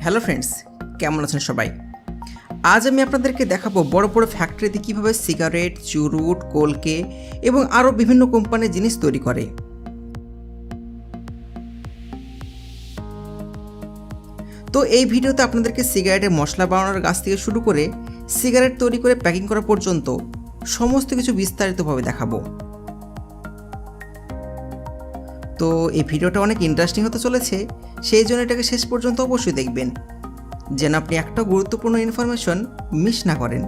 Hello friends, কেমন আছেন সবাই? আজ আমি আপনাদেরকে দেখাবো বড় বড় ফ্যাক্টরিতে কীভাবে সিগারেট, চুরুট, কলকে এবং আরও বিভিন্ন কোম্পানির জিনিস তৈরি করে। তো এই ভিডিওতে আপনাদেরকে সিগারেটের মশলা বানানোর গাছ থেকে শুরু করে সিগারেট তৈরি করে প্যাকিং করা পর্যন্ত সমস্ত কিছু বিস্তারিতভাবে দেখাবো। তো এই ভিডিওটা অনেক ইন্টারেস্টিং হতে চলেছে, সেই জন্য এটাকে শেষ পর্যন্ত অবশ্যই দেখবেন, যেন আপনি একটা গুরুত্বপূর্ণ ইনফরমেশন মিস না করেন।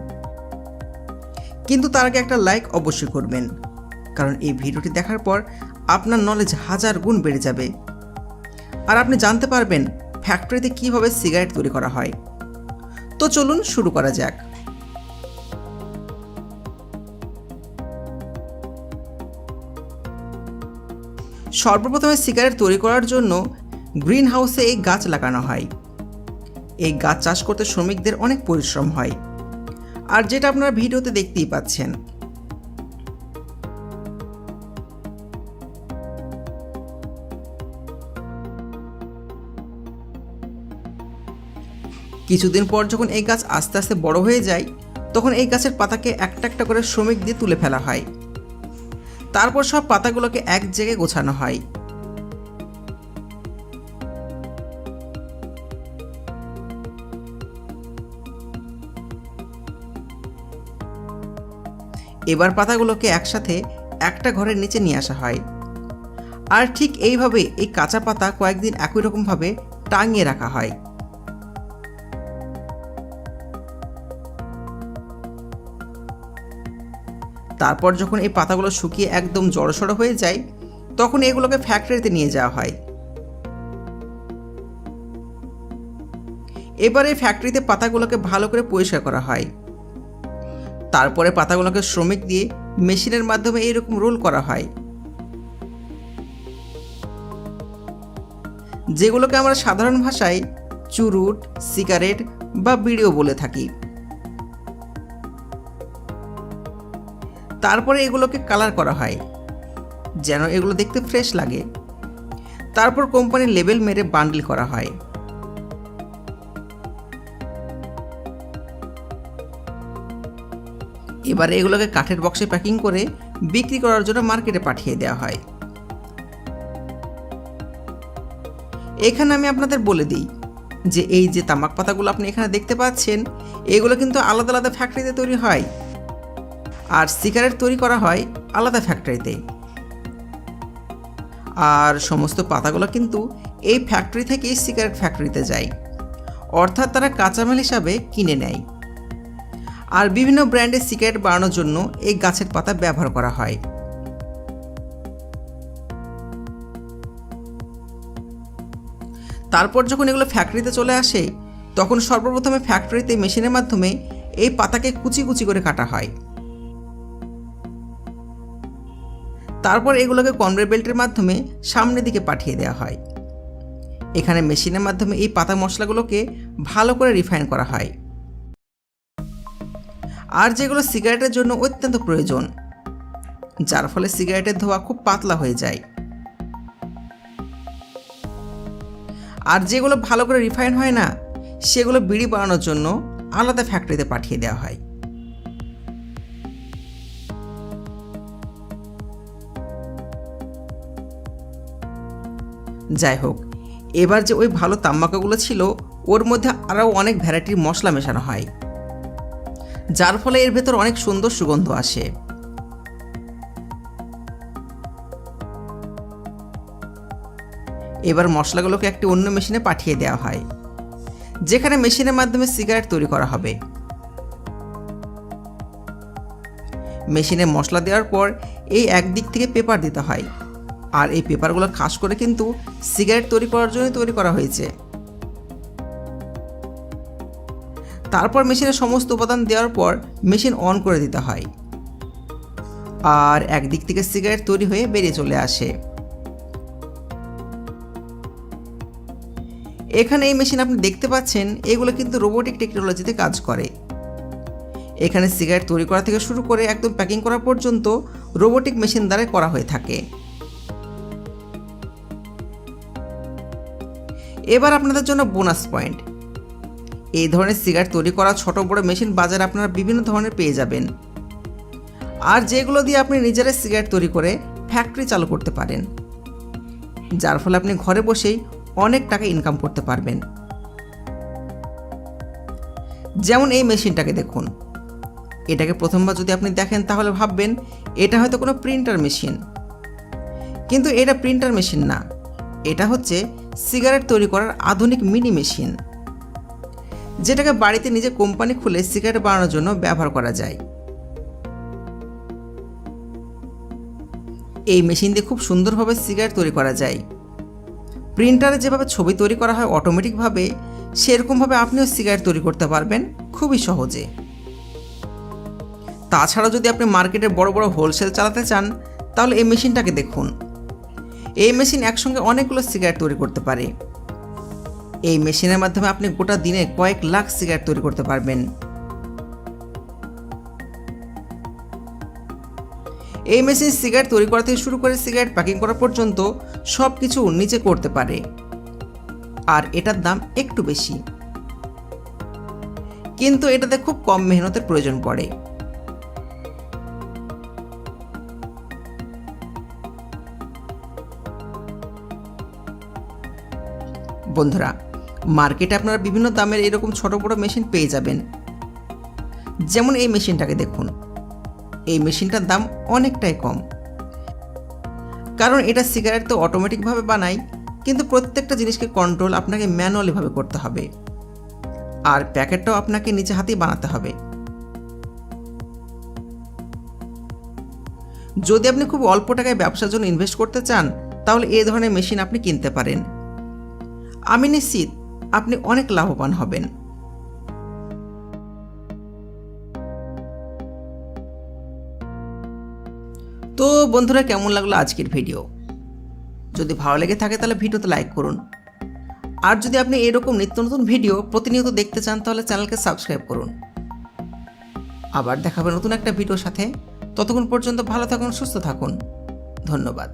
কিন্তু তার আগে একটা লাইক অবশ্যই করবেন, কারণ এই ভিডিওটি দেখার পর আপনার নলেজ 1000 গুণ বেড়ে যাবে আর আপনি জানতে পারবেন ফ্যাক্টরিতে কীভাবে সিগারেট তৈরি করা হয়। তো চলুন শুরু করা যাক। সর্বপ্রথমে সিগারেট তৈরি করার জন্য গ্রিন হাউসে এই গাছ লাগানো হয়। এই গাছ চাষ করতে শ্রমিকদের অনেক পরিশ্রম হয়, আর যেটা আপনারা ভিডিওতে দেখতেই পাচ্ছেন। কিছুদিন পর যখন এই গাছ আস্তে আস্তে বড় হয়ে যায়, তখন এই গাছের পাতাকে একটা একটা করে শ্রমিক দিয়ে তুলে ফেলা হয়। তারপর সব পাতাগুলোকে এক জায়গায় গোছানো হয়। এবার পাতাগুলোকে একসাথে একটা ঘরের নিচে নিয়ে আসা হয়, আর ঠিক এইভাবে এই কাঁচা পাতা কয়েকদিন একই রকমভাবে টাঙিয়ে রাখা হয়। তারপর যখন এই পাতাগুলো শুকিয়ে একদম জড়সড় হয়ে যায়, তখন এগুলোকে ফ্যাক্টরিতে নিয়ে যাওয়া হয়। এবারে ফ্যাক্টরিতে পাতাগুলোকে ভালো করে পরিষ্কার করা হয়। তারপরে পাতাগুলোকে শ্রমিক দিয়ে মেশিনের মাধ্যমে এইরকম রোল করা হয়, যেগুলোকে আমরা সাধারণ ভাষায় চুরুট, সিগারেট বা বিড়িও বলে থাকি। তারপরে এগুলোকে কালার করা হয় যেন এগুলো দেখতে ফ্রেশ লাগে। তারপর কোম্পানির লেবেল মেরে বান্ডেল করা হয়। এবারে এগুলোকে কাঠের বক্সে প্যাকিং করে বিক্রি করার জন্য মার্কেটে পাঠিয়ে দেওয়া হয়। এখানে আমি আপনাদের বলে দিই যে এই যে তামাক পাতাগুলো আপনি এখানে দেখতে পাচ্ছেন, এগুলো কিন্তু আলাদা আলাদা ফ্যাক্টরিতে তৈরি হয়, আর সিগারেট তৈরি করা হয় আলাদা ফ্যাক্টরিতে। আর সমস্ত পাতাগুলো কিন্তু এই ফ্যাক্টরি থেকেই সিগারেট ফ্যাক্টরিতে যায়, অর্থাৎ তারা কাঁচামাল হিসাবে কিনে নেয়। আর বিভিন্ন ব্র্যান্ডের সিগারেট বানানোর জন্য এই গাছের পাতা ব্যবহার করা হয়। তারপর যখন এগুলো ফ্যাক্টরিতে চলে আসে, তখন সর্বপ্রথমে ফ্যাক্টরিতে মেশিনের মাধ্যমে এই পাতাকে কুচি কুচি করে কাটা হয়। তারপর এগুলোকে কনভেয়ার বেল্টের মাধ্যমে সামনের দিকে পাঠিয়ে দেওয়া হয়। এখানে মেশিনের মাধ্যমে এই পাতা মশলাগুলোকে ভালো করে রিফাইন করা হয়, আর যেগুলো সিগারেটের জন্য অত্যন্ত প্রয়োজন, যার ফলে সিগারেটের ধোঁয়া খুব পাতলা হয়ে যায়। আর যেগুলো ভালো করে রিফাইন হয় না, সেগুলো বিড়ি বানানোর জন্য আলাদা ফ্যাক্টরিতে পাঠিয়ে দেওয়া হয়। যাই হোক, এবার যে ওই ভালো তামাকাগুলো ছিল, ওর মধ্যে আরও অনেক ভ্যারাইটির মশলা মেশানো হয়, যার ফলে এর ভেতর অনেক সুন্দর সুগন্ধ আসে। এবার মশলাগুলোকে একটি অন্য মেশিনে পাঠিয়ে দেওয়া হয়, যেখানে মেশিনের মাধ্যমে সিগারেট তৈরি করা হবে। মেশিনে মশলা দেওয়ার পর এই একদিক থেকে পেপার দিতে হয়, আর এই পেপারগুলো খাস করে কিন্তু সিগারেট তৈরি করার জন্য তৈরি করা হয়েছে। তারপর মেশিনে সমস্ত উপাদান দেওয়ার পর মেশিন অন করে দিতে হয়, আর একদিক থেকে সিগারেট তৈরি হয়ে বেরিয়ে চলে আসে। এখানে এই মেশিন আপনি দেখতে পাচ্ছেন, এগুলো কিন্তু রোবোটিক টেকনোলজিতে কাজ করে। এখানে সিগারেট তৈরি করা থেকে শুরু করে একদম প্যাকিং করা পর্যন্ত রোবোটিক মেশিন দ্বারা করা হয়ে থাকে। এবার আপনাদের জন্য বোনাস পয়েন্ট, এই ধরনের সিগারেট তৈরি করা ছোট বড় মেশিন বাজারে আপনারা বিভিন্ন ধরনের পেয়ে যাবেন, আর যেগুলো দিয়ে আপনি নিজেরাই সিগারেট তৈরি করে ফ্যাক্টরি চালু করতে পারেন, যার ফলে আপনি ঘরে বসেই অনেক টাকা ইনকাম করতে পারবেন। যেমন এই মেশিনটাকে দেখুন। এটাকে প্রথমবার যদি আপনি দেখেন তাহলে ভাববেন এটা হয়তো কোনো প্রিন্টার মেশিন, কিন্তু এটা প্রিন্টার মেশিন না, এটা হচ্ছে সিগারেট তৈরি করার আধুনিক মিনি মেশিন, যেটাকে বাড়িতে নিজে কোম্পানি খুলে সিগারেট বানানোর জন্য ব্যবহার করা যায়। এই মেশিন দিয়ে খুব সুন্দরভাবে সিগারেট তৈরি করা যায়। প্রিন্টারে যেভাবে ছবি তৈরি করা হয় অটোমেটিকভাবে, সেরকমভাবে আপনিও সিগারেট তৈরি করতে পারবেন খুবই সহজে। তাছাড়া যদি আপনি মার্কেটে বড় বড় হোলসেল চালাতে চান তাহলে এই মেশিনটাকে দেখুন। এই মেশিন একসঙ্গে অনেকগুলো সিগারেট তৈরি করতে পারে। এই মেশিনের মাধ্যমে আপনি গোটা দিনে কয়েক লাখ সিগারেট তৈরি করতে পারবেন। এই মেশিন সিগারেট তৈরি করা থেকে শুরু করে সিগারেট প্যাকিং করা পর্যন্ত সব কিছু নিজে করতে পারে, আর এটার দাম একটু বেশি, কিন্তু এটাতে খুব কম মেহনতের প্রয়োজন পড়ে। বন্ধুরা, মার্কেটে আপনারা বিভিন্ন দামের এরকম ছোট বড় মেশিন পেয়ে যাবেন। যেমন এই মেশিনটাকে দেখুন। এই মেশিনটার দাম অনেকটাই কম, কারণ এটা সিগারেট তো অটোমেটিকভাবে বানায়, কিন্তু প্রত্যেকটা জিনিসকে কন্ট্রোল আপনাকে ম্যানুয়ালিভাবে করতে হবে, আর প্যাকেটটাও আপনাকে নিজে হাতেই বানাতে হবে। যদি আপনি খুব অল্প টাকায় ব্যবসার জন্য ইনভেস্ট করতে চান তাহলে এই ধরনের মেশিন আপনি কিনতে পারেন। আমি নিশ্চিত আপনি অনেক লাভবান হবেন। তো বন্ধুরা, কেমন লাগলো আজকের ভিডিও? যদি ভালো লেগে থাকে তাহলে ভিডিওতে লাইক করুন, আর যদি আপনি এরকম নিত্য নতুন ভিডিও প্রতিনিয়ত দেখতে চান তাহলে চ্যানেলকে সাবস্ক্রাইব করুন। আবার দেখা হবে নতুন একটা ভিডিওর সাথে। ততক্ষণ পর্যন্ত ভালো থাকুন, সুস্থ থাকুন। ধন্যবাদ।